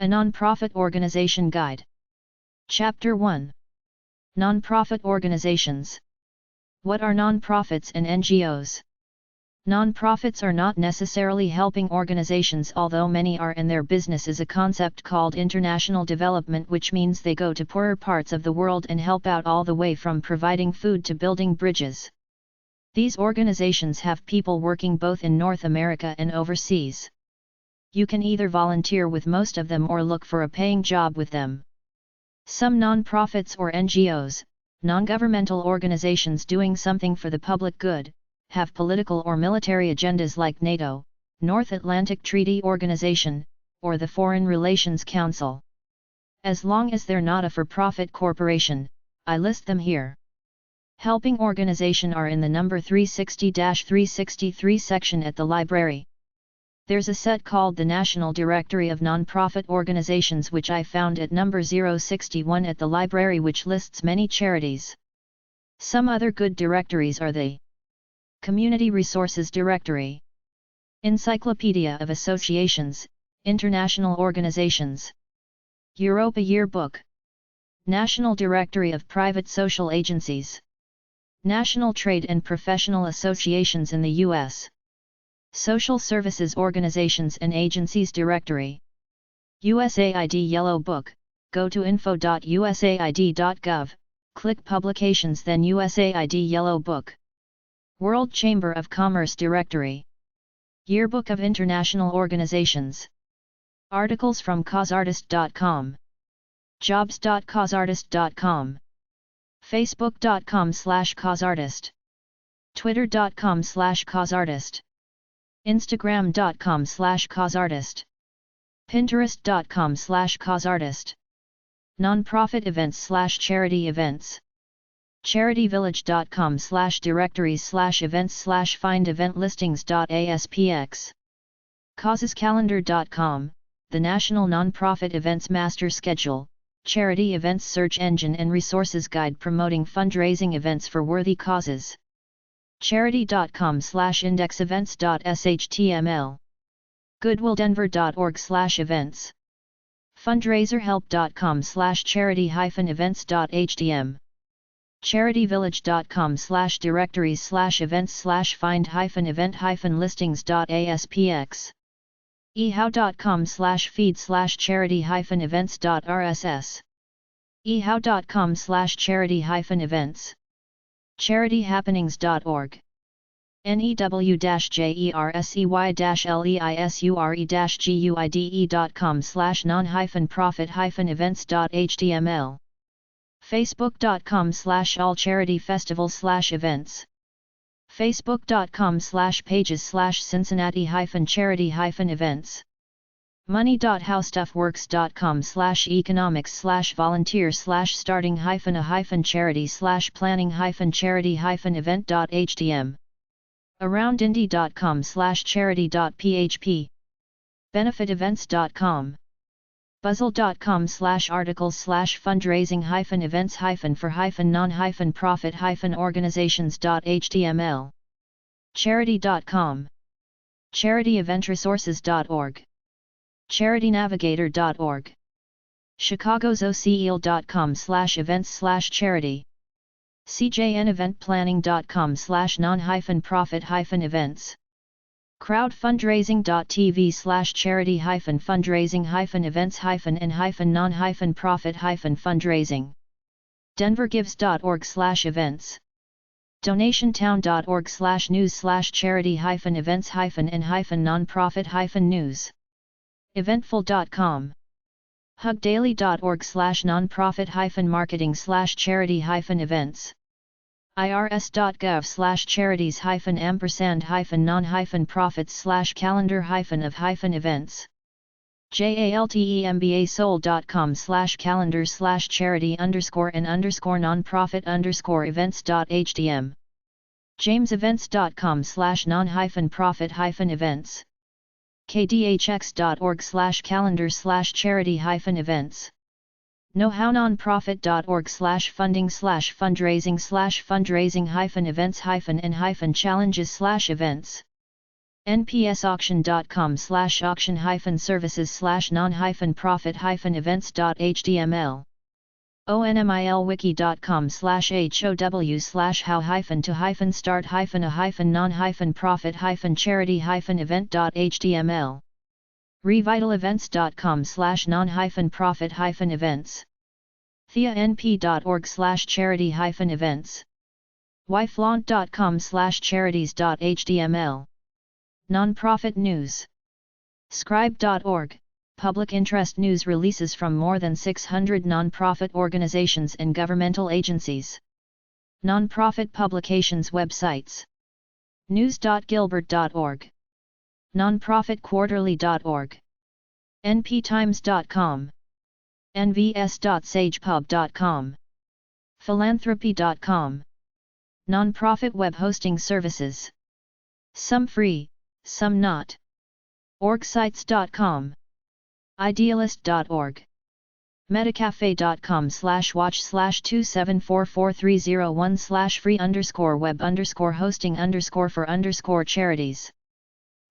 A Nonprofit Organization Guide. Chapter 1. Nonprofit Organizations. What are nonprofits and NGOs? Nonprofits are not necessarily helping organizations, although many are, and their business is a concept called international development, which means they go to poorer parts of the world and help out, all the way from providing food to building bridges. These organizations have people working both in North America and overseas. You can either volunteer with most of them or look for a paying job with them. Some nonprofits or NGOs, non-governmental organizations doing something for the public good, have political or military agendas like NATO, North Atlantic Treaty Organization, or the Foreign Relations Council. As long as they're not a for-profit corporation, I list them here. Helping organization are in the number 360-363 section at the library. There's a set called the National Directory of Nonprofit Organizations, which I found at number 061 at the library, which lists many charities. Some other good directories are the Community Resources Directory, Encyclopedia of Associations, International Organizations, Europa Yearbook, National Directory of Private Social Agencies, National Trade and Professional Associations in the U.S., Social Services Organizations and Agencies Directory, USAID Yellow Book. Go to info.usaid.gov, click Publications, then USAID Yellow Book. World Chamber of Commerce Directory, Yearbook of International Organizations. Articles from causeartist.com, jobs.causeartist.com, facebook.com/causeartist, twitter.com/causeartist, instagram.com/causeartist, pinterest.com/causeartist. Nonprofit events/charity events. charityvillage.com/directories/events/find event listings.aspx. causescalendar.com, the National Nonprofit Events Master Schedule, charity events search engine and resources guide promoting fundraising events for worthy causes. charity.com/indexevents.html. goodwilldenver.org/events. fundraiserhelp.com/charity-events.htm. charityvillage.com/directories/find-event-listings.aspx. ehow.com/feed/charity-events.rss. ehow.com/charity-events. charityhappenings.org. new-jersey-leisure-guide-events.com/non-profit-events.html. facebook.com/allcharityfestival/events. facebook.com/pages/cincinnati-charity-events. money.howstuffworks.com/economics/starting-a-charity/planning-charity-event.htm. aroundindy.com/charity.php. benefitevents.com. buzzle.com/articles/fundraising-events-for-non-profit-organizations.html. charity.com. charityeventresources.org. charitynavigator.org. chicagosoceal.com/events/charity. cjneventplanning.com/non-profit-events. crowdfundraising.tv/charity-events-and-non-profit-fundraising. denvergives.org/events. donationtown.org/news/charity-events-and-non-profit-news. eventful.com. hugdaily.org/nonprofit-marketing/charity-events. irs.gov/charities-non-profits/calendar-of-events. jaltembesold.com/calendar/charity_and_nonprofit_events.htm. jamesevents.com/non-profit-events. kdhx.org/calendar/charity-events. knowhownonprofit.org/funding/fundraising/fundraising-events-and-challenges/events. nps-auction.com/auction-services/non-profit-events.html onmilwiki.com/how-to-start-a-non-profit-charity-event.html revitalevents.com/non-profit-events theanp.org/charity-events yflaunt.com/charities.html Nonprofit news scribe.org public interest news releases from more than 600 nonprofit organizations and governmental agencies. Nonprofit publications websites news.gilbert.org nonprofitquarterly.org nptimes.com nvs.sagepub.com philanthropy.com Nonprofit web hosting services. Some free, some not. orgsites.com idealist.org medicafe.com/watch/2744301/free_web_hosting_for_charities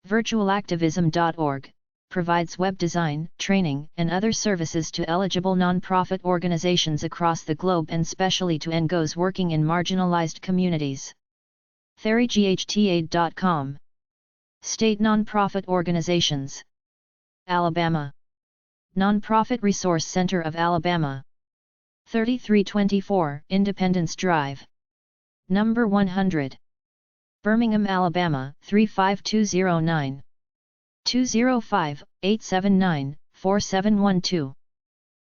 virtualactivism.org provides web design, training, and other services to eligible nonprofit organizations across the globe and specially to NGOs working in marginalized communities. therygHTAid.com State nonprofit organizations. Alabama Nonprofit Resource Center of Alabama 3324 Independence Drive Number 100 Birmingham, Alabama 35209 205-879-4712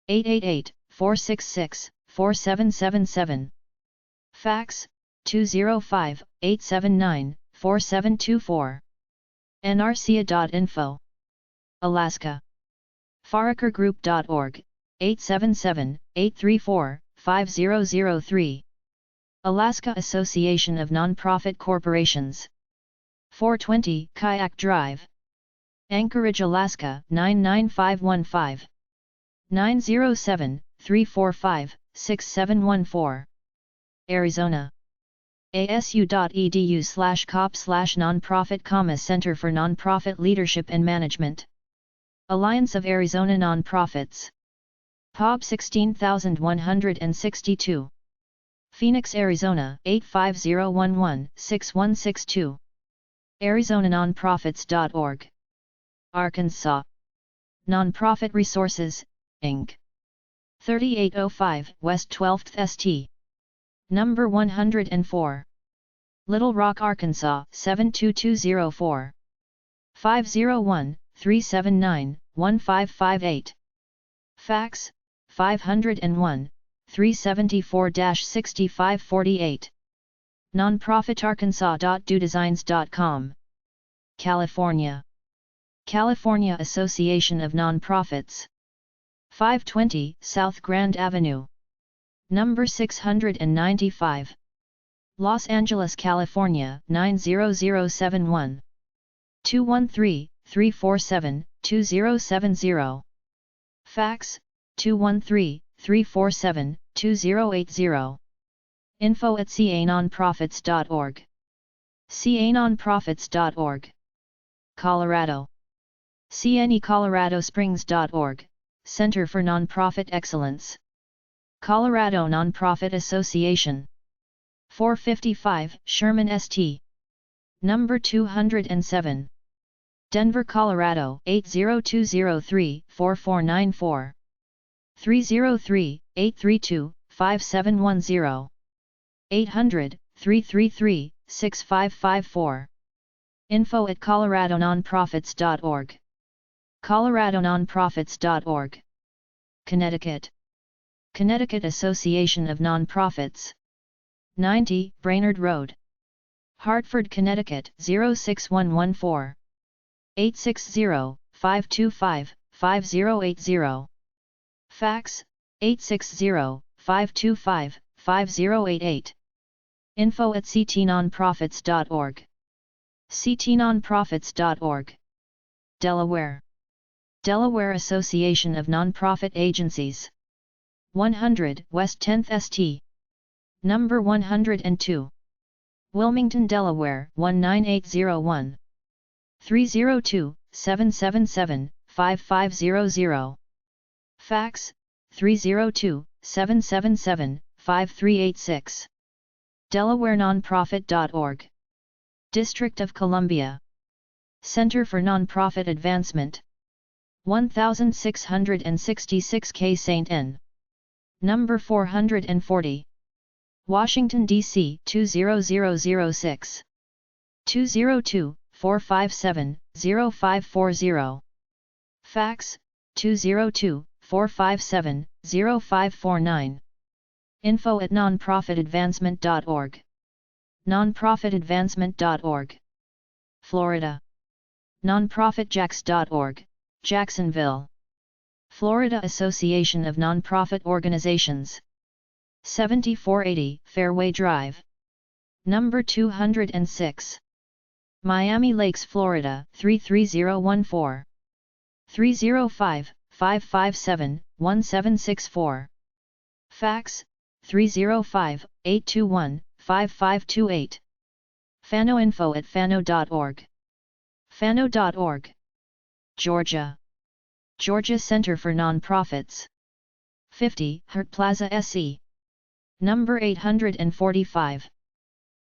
888-466-4777 Fax 205-879-4724 nrcia.info Alaska FarakerGroup.org 877-834-5003 Alaska Association of Nonprofit Corporations 420 Kayak Drive Anchorage, Alaska 99515 907-345-6714 Arizona asu.edu/cop/nonprofit, Center for Nonprofit Leadership and Management Alliance of Arizona Nonprofits POB 16162 Phoenix, Arizona 85011-6162 ArizonaNonprofits.org Arkansas Nonprofit Resources, Inc. 3805 West 12th St. Number 104 Little Rock, Arkansas 72204 501-379-1558 Fax 501-374-6548 Nonprofitarkansas.dodesigns.com California California Association of Nonprofits 520 South Grand Avenue Number 695 Los Angeles, California 90071 213-347-2070 Fax 213-347-2080 info@canonprofits.org canonprofits.org Colorado CNEColoradosprings.org Center for Nonprofit Excellence Colorado Nonprofit Association 455 Sherman St. Number 207 Denver, Colorado 80203-4494 303-832-5710 800-333-6554 info@coloradononprofits.org coloradononprofits.org Connecticut Connecticut Association of Nonprofits 90 Brainerd Road Hartford, Connecticut 06114 860-525-5080 Fax 860-525-5088 info@ctnonprofits.org ctnonprofits.org Delaware Delaware Association of Nonprofit Agencies 100 West 10th St. Number 102 Wilmington, Delaware 19801 302-777-5500. Fax, 302-777-5386. DelawareNonprofit.org. District of Columbia. Center for Nonprofit Advancement. 1666 K St. N. Number 440. Washington, D.C. 20006. 202-457-0540. Fax, 202-457-0549. info@nonprofitadvancement.org. nonprofitadvancement.org. Florida. nonprofitjax.org, Jacksonville, Florida. Association of Nonprofit Organizations. 7480 Fairway Drive. Number 206. Miami Lakes, Florida 33014. 305-557-1764. Fax, 305-821-5528. Fano. info@fano.org. fano.org. Georgia. Georgia Center for Nonprofits. 50 Hurt Plaza SE. Number 845.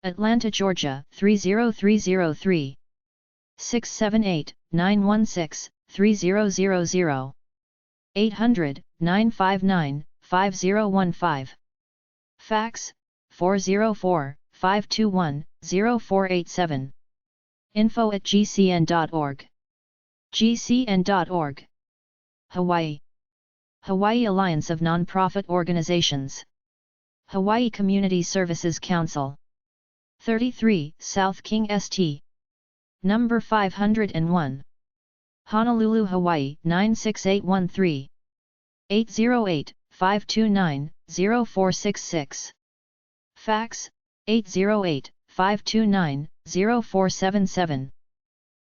Atlanta, Georgia 30303. 678-916-3000. 800-959-5015. Fax, 404-521-0487. info@gcn.org. gcn.org. Hawaii. Hawaii Alliance of Nonprofit Organizations. Hawaii Community Services Council. 33 South King St. Number 501. Honolulu, Hawaii 96813. 808-529-0466. Fax, 808-529-0477.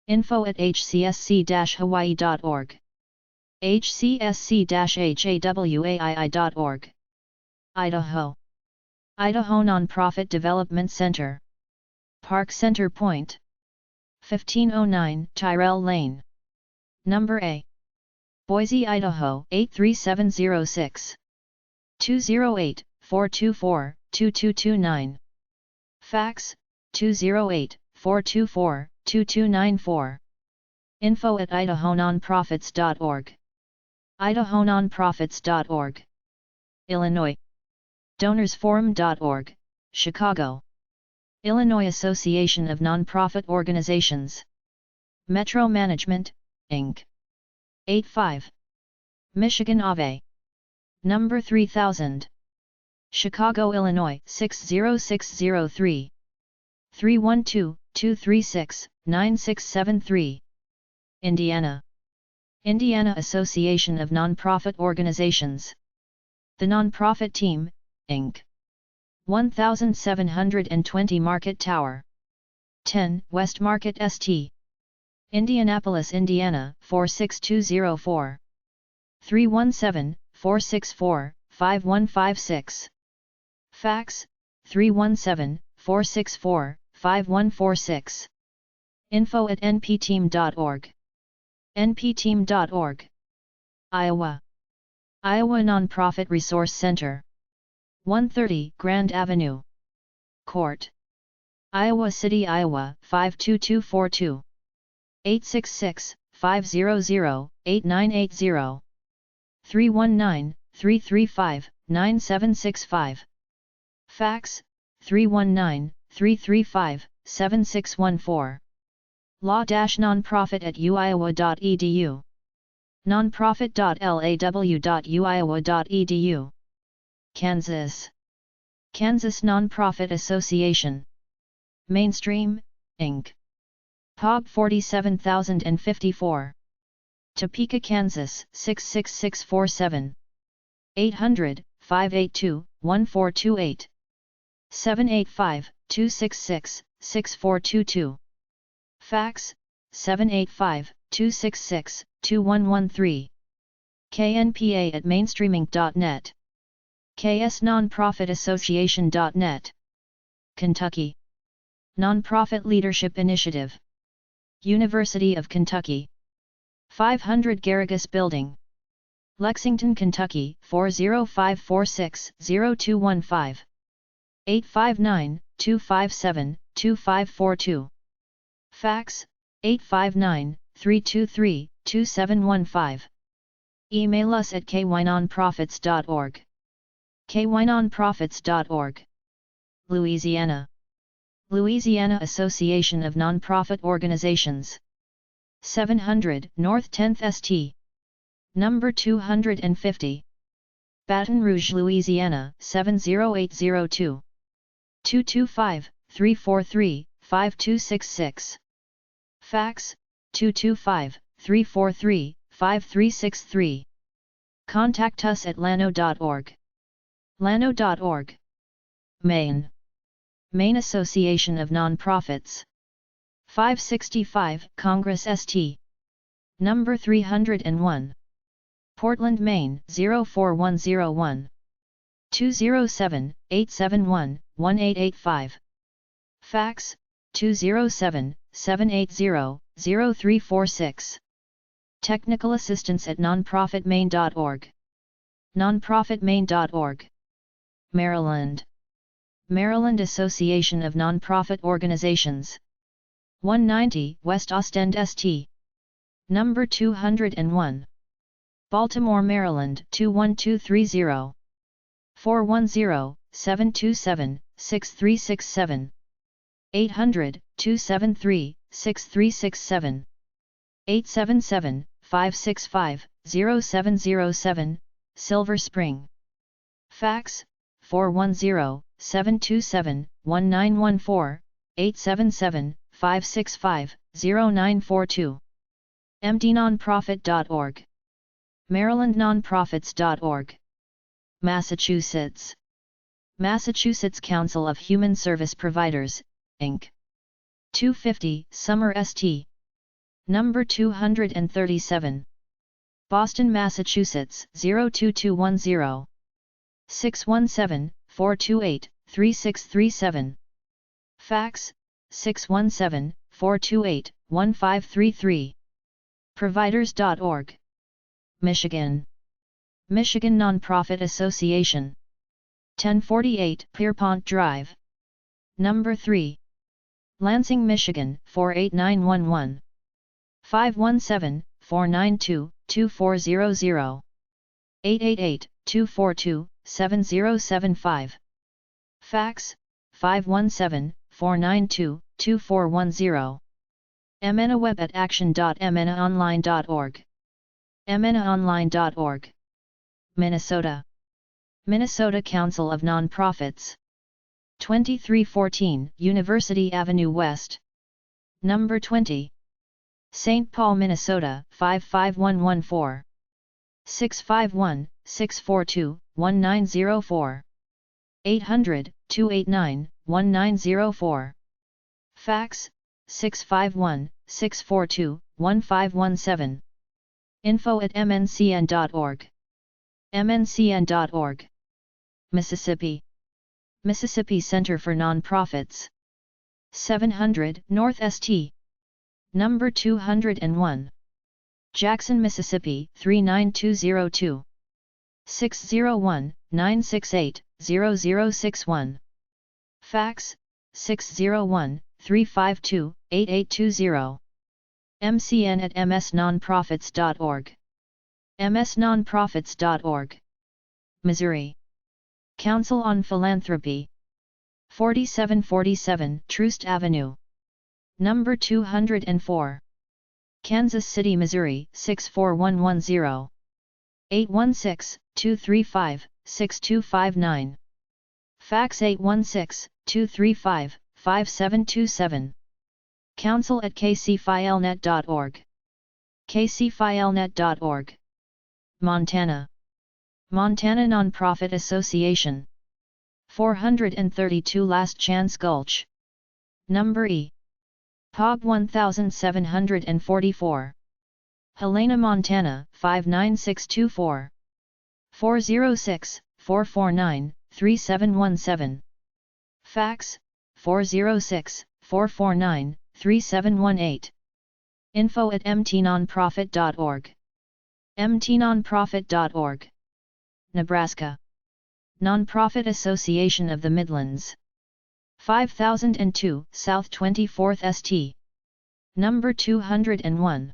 info@hcsc-hawaii.org. hcsc-hawaii.org. Idaho. Idaho Nonprofit Development Center. Park Center Point. 1509 Tyrell Lane. Number A. Boise, Idaho 83706. 208-424-2229. Fax, 208-424-2294. info@idahononprofits.org. idahononprofits.org. Illinois. DonorsForum.org, Chicago, Illinois. Association of Nonprofit Organizations. Metro Management, Inc. 85. Michigan Ave. Number 3000. Chicago, Illinois 60603. 312-236-9673. Indiana. Indiana Association of Nonprofit Organizations. The Nonprofit Team, Inc. 1720 Market Tower. 10 West Market St. Indianapolis, Indiana 46204. 317-464-5156. Fax, 317-464-5146. info@npteam.org. npteam.org. Iowa. Iowa Nonprofit Resource Center. 130 Grand Avenue. Court. Iowa City, Iowa 52242. 866-500-8980. 319-335-9765. Fax, 319-335-7614. law-nonprofit@uiowa.edu. nonprofit.law.uiowa.edu. Kansas. Kansas Nonprofit Association. Mainstream, Inc. POB 47054. Topeka, Kansas 66647. 800-582-1428. 785-266-6422. Fax, 785-266-2113. knpa@mainstreaminc.net. ksnonprofitassociation.net. Kentucky. Nonprofit Leadership Initiative. University of Kentucky. 500 Garrigus Building, Lexington, Kentucky 40546-0215. 859-257-2542. Fax 859-323-2715. Email us at kynonprofits.org. kynonprofits.org. Louisiana. Louisiana Association of Nonprofit Organizations. 700 North 10th St. Number 250. Baton Rouge, Louisiana 70802. 225-343-5266. Fax 225-343-5363. Contact us at llano.org. llano.org. Maine. Maine Association of Nonprofits. 565 Congress St. Number 301. Portland, Maine 04101. 207-871-1885. Fax 207-780-0346. Technical assistance at nonprofitmaine.org. nonprofitmaine.org. Maryland. Maryland Association of Nonprofit Organizations. 190 West Ostend St. Number 201. Baltimore, Maryland 21230. 410-727-6367. 800-273-6367. 877-565-0707, Silver Spring. Fax 410-727-1914, 877-565-0942. mdnonprofit.org. marylandnonprofits.org. Massachusetts. Massachusetts Council of Human Service Providers, Inc. 250 Summer St. Number 237. Boston, Massachusetts 02210. 617-428-3637. Fax 617-428-1533. Providers.org. Michigan. Michigan Nonprofit Association. 1048 Pierpont Drive. Number 3. Lansing, Michigan 48911. 517-492-2400. 888-242-7075. Fax 517-492-2410. MNA web at action.mnaonline.org. mnaonline.org. Minnesota. Minnesota Council of Nonprofits. 2314 University Avenue West. Number 20. St. Paul, Minnesota 55114. 651-642-1904. 800-289-1904. Fax 651-642-1517. info@mncn.org. mncn.org. Mississippi. Mississippi Center for Nonprofits. 700 North St. Number 201. Jackson, Mississippi 39202. 601-968-0061. Fax 601-352-8820. mcn@msnonprofits.org. msnonprofits.org. Missouri. Council on Philanthropy. 4747 Troost Avenue. Number 204. Kansas City, Missouri 64110. 816-235-6259. Fax 816-235-5727. council@kcfilenet.org. kcfilenet.org. Montana. Montana Nonprofit Association. 432 Last Chance Gulch. Number E. POG 1744. Helena, Montana 59624. 406-449-3717. Fax 406-449-3718. info@mtnonprofit.org. mtnonprofit.org. Nebraska. Nonprofit Association of the Midlands. 5002 South 24th St. Number 201.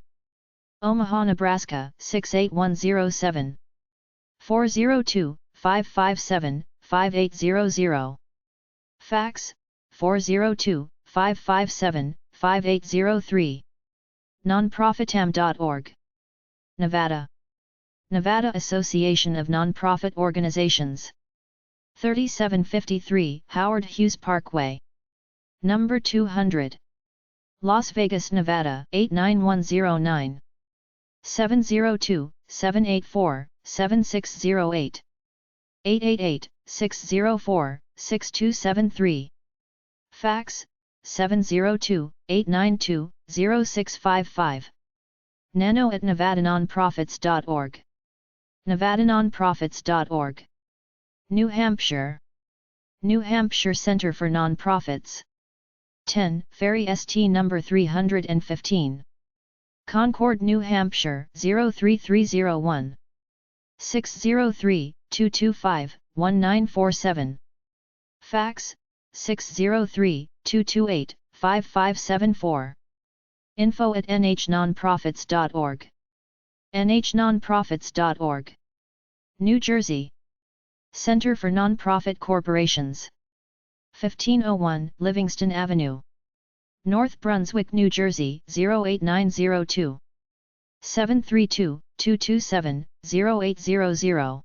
Omaha, Nebraska 68107. 402-557-5800. Fax 402-557-5803. Nonprofitam.org. Nevada. Nevada Association of Nonprofit Organizations. 3753 Howard Hughes Parkway. Number 200. Las Vegas, Nevada 89109. 702-784-7608. 888-604-6273. Fax 702-892-0655. nano@nevadanonprofits.org. nevadanonprofits.org. New Hampshire. New Hampshire Center for Nonprofits. 10 Ferry St. Number 315. Concord, New Hampshire 03301. 603-225-1947. Fax 603-228-5574. info@nhnonprofits.org. nhnonprofits.org. New Jersey. Center for Nonprofit Corporations. 1501 Livingston Avenue. North Brunswick, New Jersey 08902. 732-227-0800.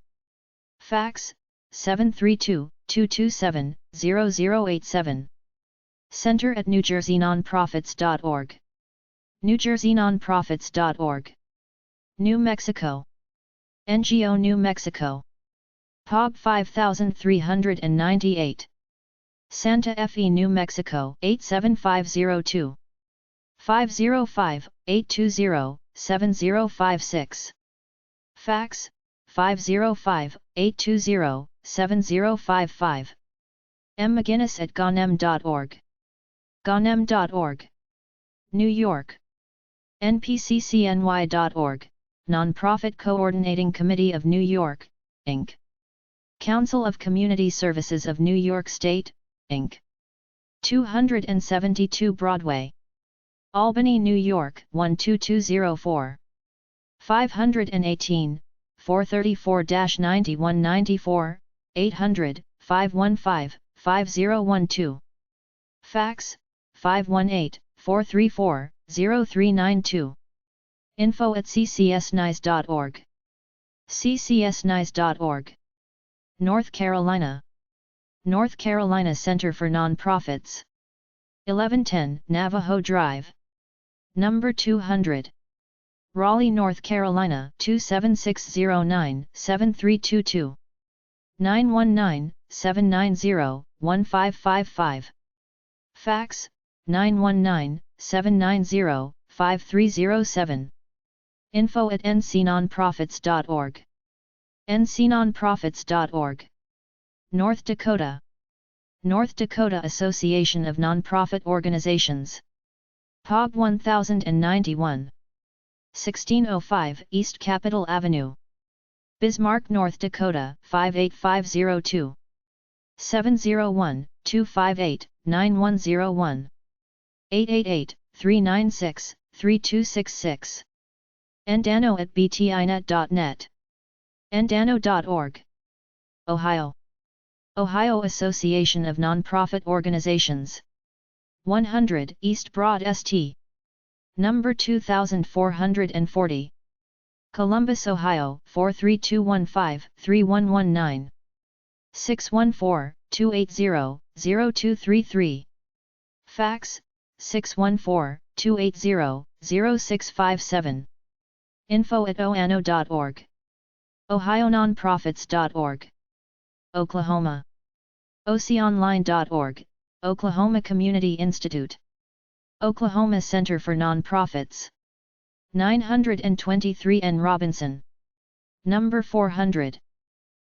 Fax 732-227-0087. center@newjerseynonprofits.org. newjerseynonprofits.org. New Mexico. NGO New Mexico. POB 5398. Santa Fe, New Mexico 87502. 505-820-7056. Fax 505-820-7055. mcginnis@gonem.org. gonem.org. New York. npccny.org, Nonprofit Coordinating Committee of New York, Inc. Council of Community Services of New York State, Inc. 272 Broadway. Albany, New York 12204. 518, 434-9194, 800-515-5012. Fax 518-434-0392. info@ccsnice.org. ccsnice.org. North Carolina. North Carolina Center for Nonprofits. 1110 Navajo Drive. Number 200. Raleigh, North Carolina 27609-7322. 919-790-1555. Fax 919-790-5307. info@ncnonprofits.org. ncnonprofits.org. North Dakota. North Dakota Association of Nonprofit Organizations. POB 1091. 1605 East Capitol Avenue. Bismarck, North Dakota 58502. 701-258-9101. 888-396-3266. ndano@btinet.net. ndano.org. Ohio. Ohio Association of Nonprofit Organizations. 100 East Broad St. Number 2440. Columbus, Ohio 43215-3119. 614-280-0233. Fax 614-280-0657. info@oano.org. ohiononprofits.org. Oklahoma. oconline.org, Oklahoma Community Institute. Oklahoma Center for Nonprofits. 923 N. Robinson. Number 400.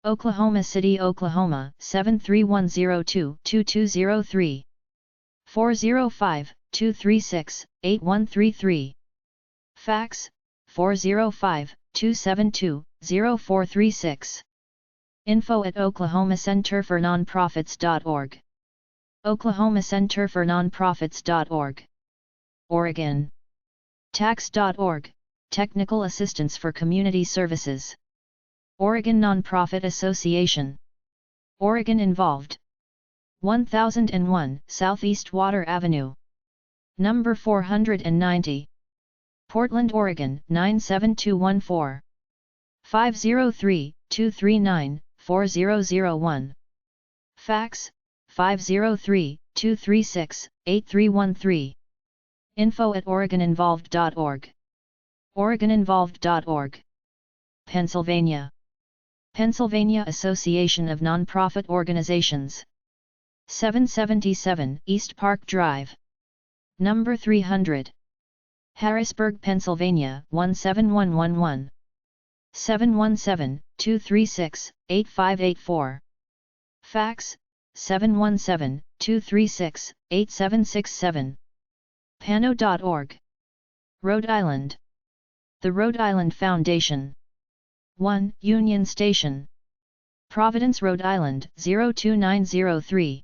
Oklahoma City, Oklahoma 73102-2203. 405-236-8133. Fax, 405-272-0436. info@oklahomacenterfornonprofits.org. oklahomacenterfornonprofits.org. Oregon. Tax.org, Technical Assistance for Community Services. Oregon Nonprofit Association. Oregon Involved. 1001 Southeast Water Avenue. Number 490. Portland, Oregon 97214. 503-239-4001. Fax, 503-236-8313. info@oregoninvolved.org. oregoninvolved.org. Pennsylvania. Pennsylvania Association of Nonprofit Organizations. 777 East Park Drive. Number 300. Harrisburg, Pennsylvania 17111. 717-236-8584. Fax, 717-236-8767. Pano.org. Rhode Island. The Rhode Island Foundation. 1 Union Station. Providence, Rhode Island 02903.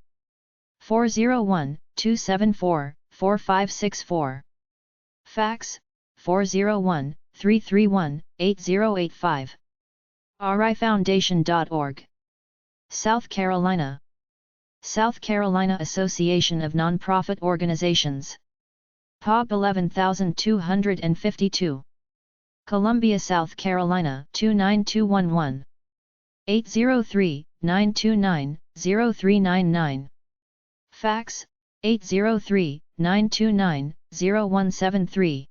401-274-4564. Fax, 401-331-8085. rifoundation.org. South Carolina. South Carolina Association of Nonprofit Organizations. POB 11252. Columbia, South Carolina 29211. 803-929-0399. Fax, 803-929-0173.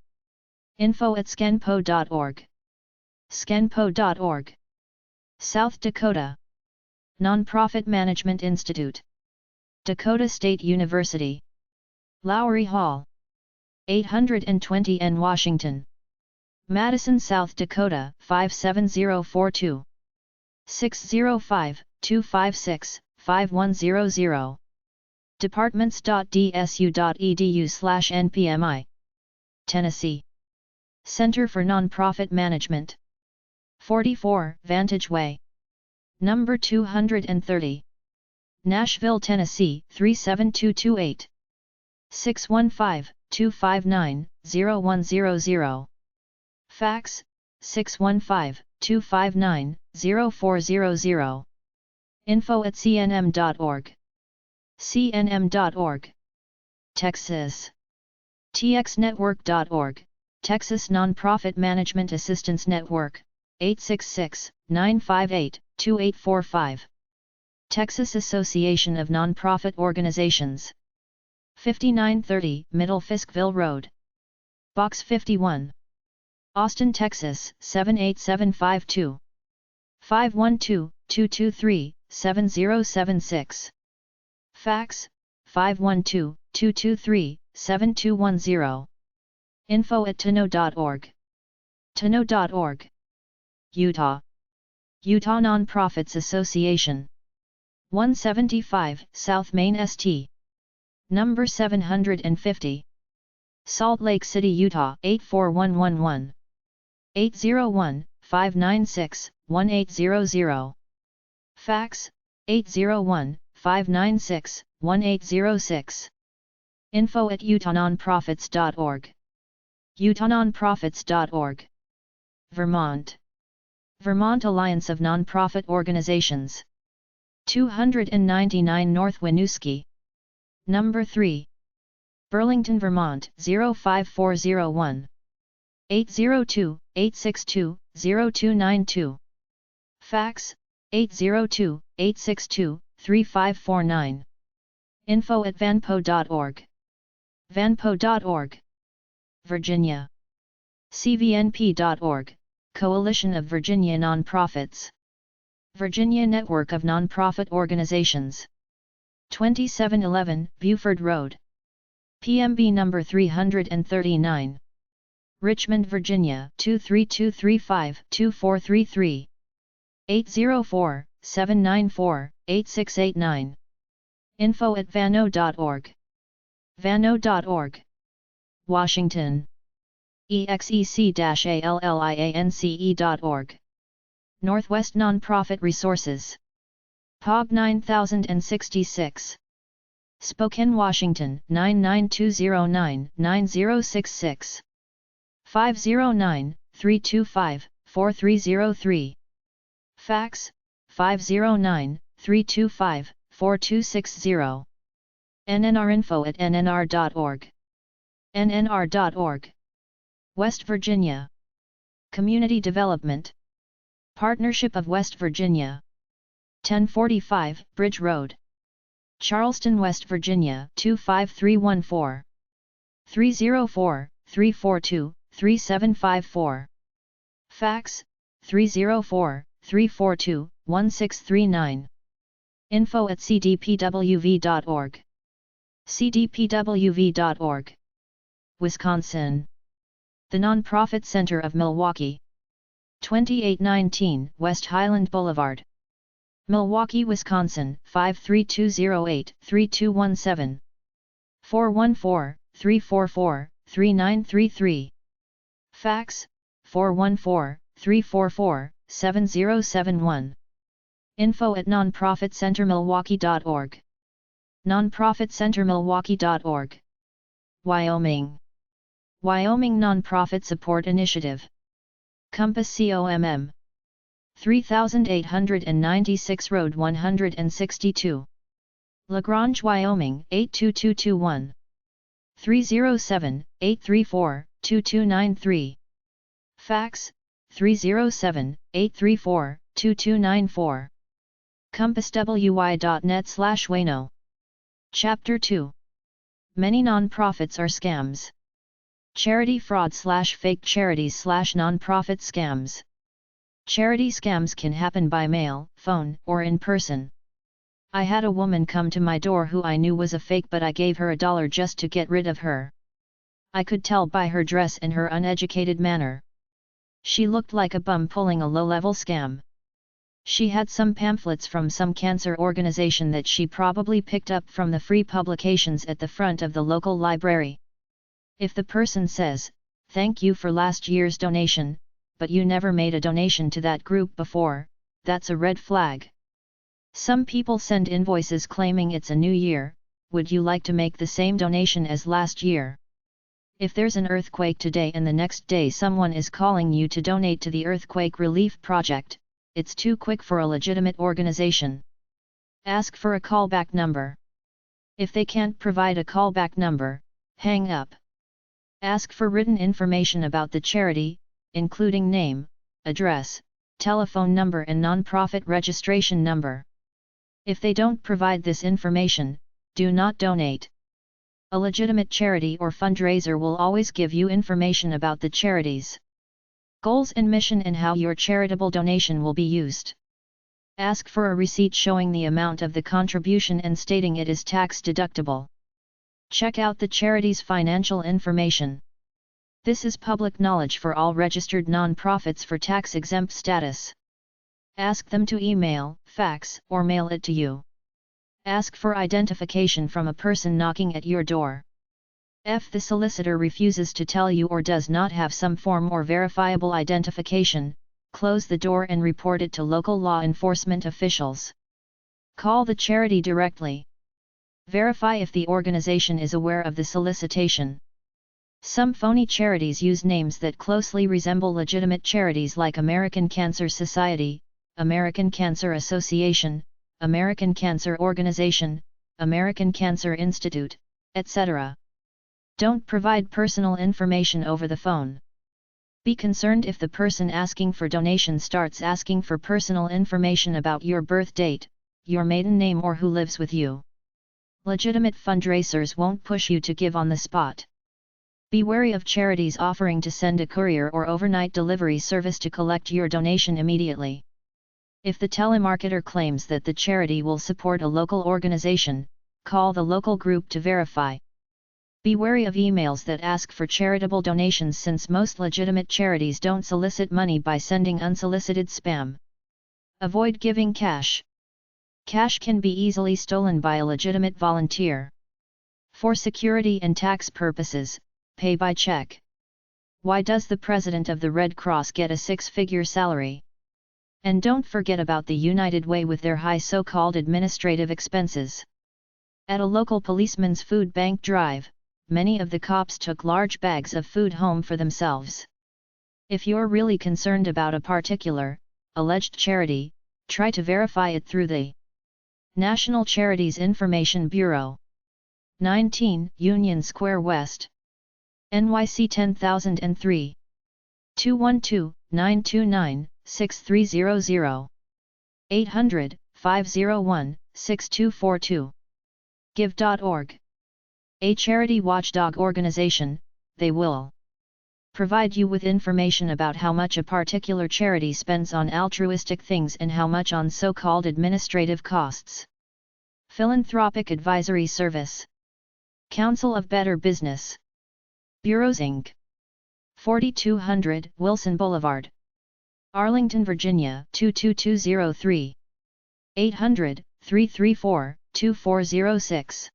info@skenpo.org. skenpo.org. South Dakota. Nonprofit Management Institute. Dakota State University. Lowry Hall. 820 N. Washington. Madison, South Dakota 57042. 605-256-5100. departments.dsu.edu/npmi. Tennessee. Center for Nonprofit Management. 44 Vantage Way. Number 230. Nashville, Tennessee 37228. 615-259-0100. Fax, 615-259-0400. info@cnm.org. cnm.org. Texas. txnetwork.org, Texas Nonprofit Management Assistance Network, 866-958-2845. Texas Association of Nonprofit Organizations. 5930 Middle Fiskville Road. Box 51. Austin, Texas 78752. 512-223-7076. Fax, 512-223-7210. info@tano.org. tano.org. Utah. Utah Nonprofits Association. 175 South Main St. Number 750. Salt Lake City, Utah 84111. 801-596-1800. Fax, 801-596-1806. info@utahnonprofits.org. utahnonprofits.org. Vermont. Vermont Alliance of Nonprofit Organizations. 299 North Winooski. Number 3. Burlington, Vermont 05401. 802-862-0292. Fax, 802-862-3549. info@vanpo.org. vanpo.org. Virginia. cvnp.org, Coalition of Virginia Nonprofits. Virginia Network of Nonprofit Organizations. 2711 Buford Road. PMB number 339. Richmond, Virginia 23235-2433. 804-794-8689. info@vano.org. vano.org. Washington. exec-alliance.org. Northwest Nonprofit Resources. POB 9066. Spokane, Washington 99209-9066. 509-325-4303. Fax 509-325-4260. nnrinfo@nnr.org. nnr.org. West Virginia. Community Development Partnership of West Virginia. 1045 Bridge Road, Charleston, West Virginia 25314. 304-342-3754. Fax 304-342-1639. info@cdpwv.org. cdpwv.org. Wisconsin. The Nonprofit Center of Milwaukee. 2819 West Highland Boulevard, Milwaukee, Wisconsin 53208-3217. 414-344-3933. Fax 414-344-7071. info@nonprofitcentermilwaukee.org. nonprofitcentermilwaukee.org. Wyoming. Wyoming Nonprofit Support Initiative. Compass COMM. 3896 Road 162. LaGrange, Wyoming 82221. 307-834-2293. Fax 307-834-2294. compasswy.net/Wayno. Chapter 2. Many nonprofits are scams. Charity fraud/fake charities/nonprofit scams. Charity scams can happen by mail, phone, or in person. I had a woman come to my door who I knew was a fake, but I gave her $1 just to get rid of her. I could tell by her dress and her uneducated manner. She looked like a bum pulling a low-level scam. She had some pamphlets from some cancer organization that she probably picked up from the free publications at the front of the local library. If the person says, "Thank you for last year's donation, but you never made a donation to that group before," that's a red flag. Some people send invoices claiming it's a new year, "Would you like to make the same donation as last year?" If there's an earthquake today and the next day someone is calling you to donate to the earthquake relief project, it's too quick for a legitimate organization. Ask for a callback number. If they can't provide a callback number, hang up. Ask for written information about the charity, including name, address, telephone number and nonprofit registration number. If they don't provide this information, do not donate. A legitimate charity or fundraiser will always give you information about the charity's goals and mission and how your charitable donation will be used. Ask for a receipt showing the amount of the contribution and stating it is tax deductible. Check out the charity's financial information. This is public knowledge for all registered nonprofits for tax-exempt status. Ask them to email, fax, or mail it to you. Ask for identification from a person knocking at your door. If the solicitor refuses to tell you or does not have some form or verifiable identification, close the door and report it to local law enforcement officials. Call the charity directly. Verify if the organization is aware of the solicitation. Some phony charities use names that closely resemble legitimate charities like American Cancer Society, American Cancer Association, American Cancer Organization, American Cancer Institute, etc. Don't provide personal information over the phone. Be concerned if the person asking for donation starts asking for personal information about your birth date, your maiden name or who lives with you. Legitimate fundraisers won't push you to give on the spot. Be wary of charities offering to send a courier or overnight delivery service to collect your donation immediately. If the telemarketer claims that the charity will support a local organization, call the local group to verify. Be wary of emails that ask for charitable donations since most legitimate charities don't solicit money by sending unsolicited spam. Avoid giving cash. Cash can be easily stolen by a legitimate volunteer. For security and tax purposes, pay by check. Why does the president of the Red Cross get a six-figure salary? And don't forget about the United Way with their high so-called administrative expenses. At a local policeman's food bank drive, many of the cops took large bags of food home for themselves. If you're really concerned about a particular, alleged charity, try to verify it through the National Charities Information Bureau. 19 Union Square West, NYC 10003. 212-929-6300. 800-501-6242. Give.org. A charity watchdog organization. They will provide you with information about how much a particular charity spends on altruistic things and how much on so-called administrative costs. Philanthropic Advisory Service. Council of Better Business Bureaus Inc. 4200 Wilson Boulevard, Arlington, Virginia 22203. 800-334-2406.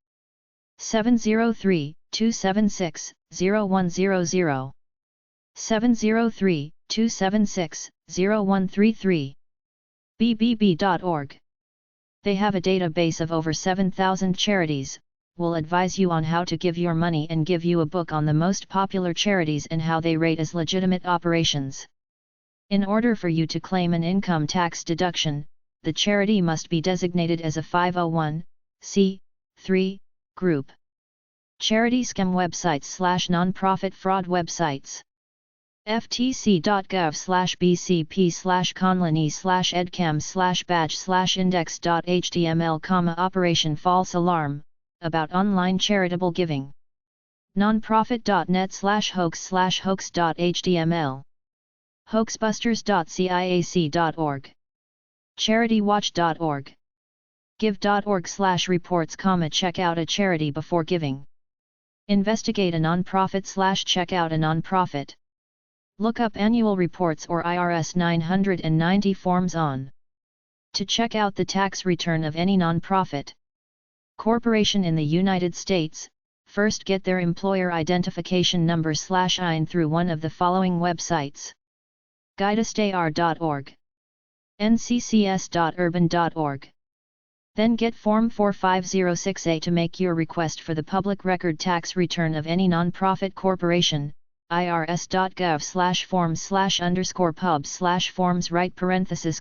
703-276-0100. 703-276-0133. bbb.org. They have a database of over 7,000 charities, will advise you on how to give your money and give you a book on the most popular charities and how they rate as legitimate operations. In order for you to claim an income tax deduction, the charity must be designated as a 501(c)(3) group. Charity scam websites / nonprofit fraud websites. ftc.gov/bcp/conlani/edcam/badge/index.html, Operation False Alarm, about online charitable giving. Nonprofit.net/hoax/hoax.html. hoaxbusters.ciac.org. CharityWatch.org. Give.org/reports, check out a charity before giving. Investigate a nonprofit / check out a nonprofit. Look up annual reports or IRS 990 forms on. To check out the tax return of any nonprofit corporation in the United States, first get their employer identification number /IN through one of the following websites: guidastar.org, nccs.urban.org. Then get Form 4506A to make your request for the public record tax return of any nonprofit corporation, irs.gov/forms/pub/forms right /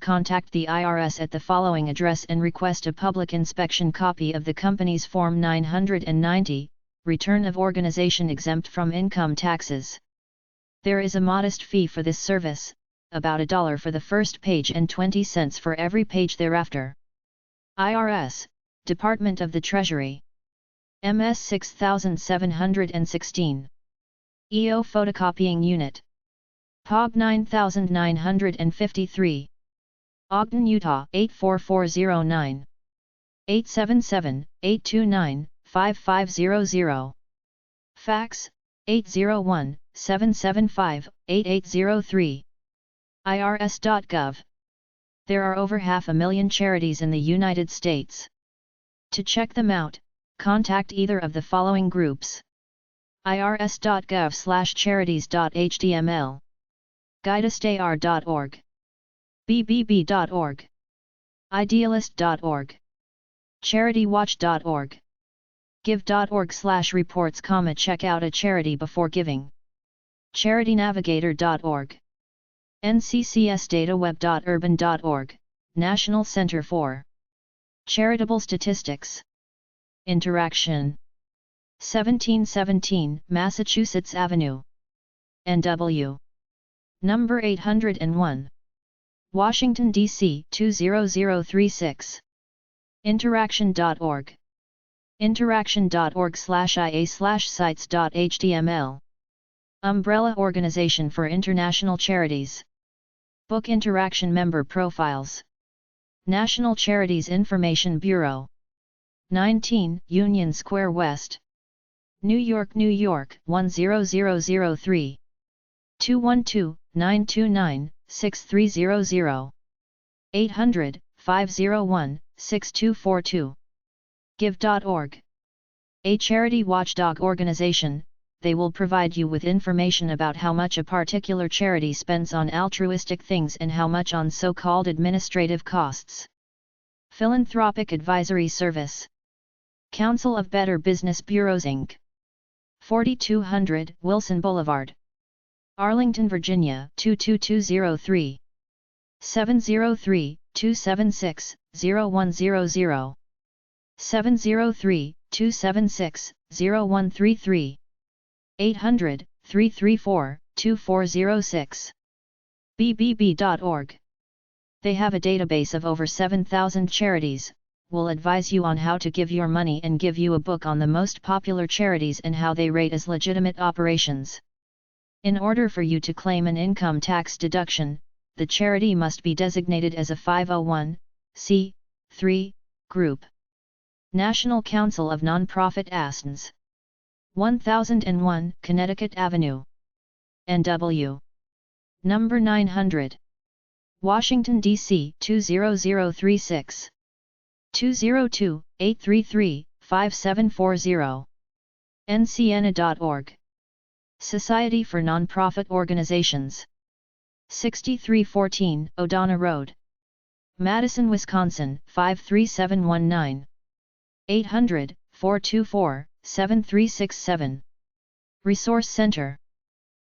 contact the IRS at the following address and request a public inspection copy of the company's Form 990, return of organization exempt from income taxes. There is a modest fee for this service, about $1 for the first page and 20 cents for every page thereafter. IRS, Department of the Treasury. MS 6716. EO Photocopying Unit. POG 9953. Ogden, Utah 84409. 877-829-5500. Fax, 801-775-8803. irs.gov. There are over 500,000 charities in the United States. To check them out, contact either of the following groups: irs.gov/charities.html, guidastar.org, bbb.org, idealist.org, charitywatch.org, give.org/reports, check out a charity before giving, charitynavigator.org, ncccsdataweb.urban.org, National Center for Charitable Statistics. Interaction. 1717 Massachusetts Avenue, NW. Number 801. Washington, D.C. 20036. Interaction.org. Interaction.org/ia/sites.html. Umbrella Organization for International Charities. Book Interaction Member Profiles. National Charities Information Bureau. 19 Union Square West, New York, New York 10003. 212-929-6300. 800-501-6242. Give.org. A charity watchdog organization. they will provide you with information about how much a particular charity spends on altruistic things and how much on so-called administrative costs. Philanthropic Advisory Service. Council of Better Business Bureaus Inc. 4200 Wilson Boulevard, Arlington, Virginia 22203. 703-276-0100. 703-276-0133. 800-334-2406. bbb.org. They have a database of over 7,000 charities, will advise you on how to give your money and give you a book on the most popular charities and how they rate as legitimate operations. In order for you to claim an income tax deduction, the charity must be designated as a 501(c)(3) group. National Council of Nonprofit Associations. 1001 Connecticut Avenue, NW. Number 900. Washington, D.C. 20036. 202-833-5740. ncna.org. Society for Nonprofit Organizations. 6314 O'Donnell Road, Madison, Wisconsin 53719. 800-424-7367. Resource Center.